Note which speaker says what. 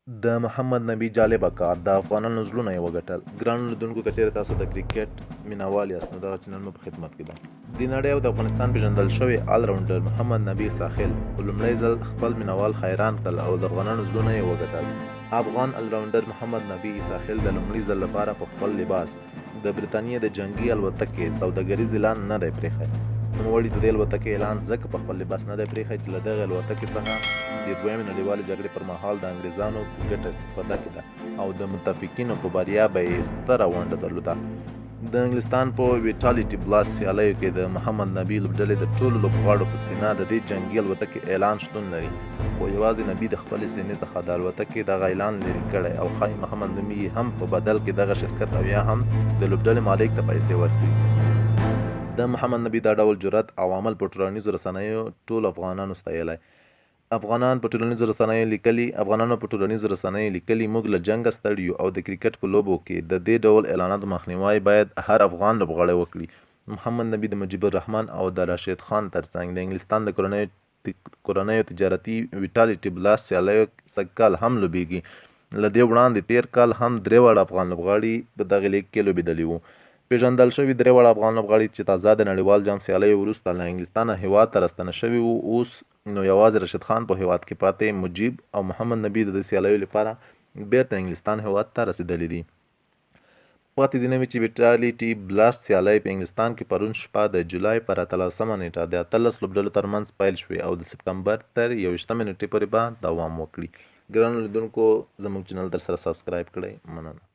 Speaker 1: د محمد نبي جالبه کار د افغانانو زړونه یې وګټل. ګرانو لیدونکو، که چېرې تاسو د کرکټ مینوال یاست نو دغه چینل مو په خدمت کې ده. د نړۍ او د افغانستان پېژندل شوی الراونډر محمد نبي ساحل په لومړي ځل خپل مینوال حیران کړل او د افغانانو زړونه یې وګټل. افغان الراونډر محمد نبي ساحل د لومړي ځل لپاره په خپل لباس د برتانيې د جنګي الوتکې سوداګريز اعلان نه دی پرېښی. نوموړي د دې الوتکې اعلان ځکه په خپل لباس نه دی پرېښی چې له دغې الوتکې څخه د دوېمې نړیوالې جګړې پرمهال د انګريزانو ګټه استفاده کېده او د متفقینو په بریا به یې ستره ونډه درلوده. د انګلستان په ویټالټي بلاس سیالیو کې د محمد نبي لوبډلې د ټولو لوبغاړو په سینه د دې جنګي الوتکې اعلان شتون لري، خو یوازې نبي د خپلې سینې څخه د الوتکې دغه اعلان لرې کړی او ښایي محمد نبي هم په بدل کې دغه شرکت او یا هم د لوبډلې مالک ته پیسې ورکړي. د محمد نبي دا ډول جرأت او عمل په ټولنیزو رسنیو ټولو افغانانو ستایلی. افغانانو په ټولنیزو رسنیو لیکلي موږ له جنګه ستړي یو او د کرکټ په لوبو کې د دې ډول اعلاناتو مخنیوی باید هر افغان لوبغاړی وکړي. محمد نبي د مجيب الرحمن او د راشد خان ترڅنګ د انګلستان د کورنیو تجارتي ویټالټي بلاس سیالیو سږکال هم لوبیږي. له دې وړاندې تیر کال هم درې واړه افغان لوبغاړي په دغه لیګ کې لوبېدلي وو. پېژندل شوي درې واړه افغان لوبغاړي چې تازه د نړیوال جام سیالیو وروسته له انګلستانه هېواد ته راستنه شوي وو، اوس نو یوازې راشد خان په هېواد کې پاتې. مجيب او محمد نبي د دې سیالیو لپاره بیرته انګلستان هېواد ته رسېدلي دي. پاتې دې نه وي چې ویټالټي بلاس سیالۍ په انګلستان کې پرون شپه د جولای پر 18 نیټه د 18 لوبډلو ترمنځ پیل شوې او د سپتمبر تر 21 نیټې پورې به دوام وکړي. ګرانو لیدونکو، زموږ چینل در سره سبسکرایب کړئ. مننه.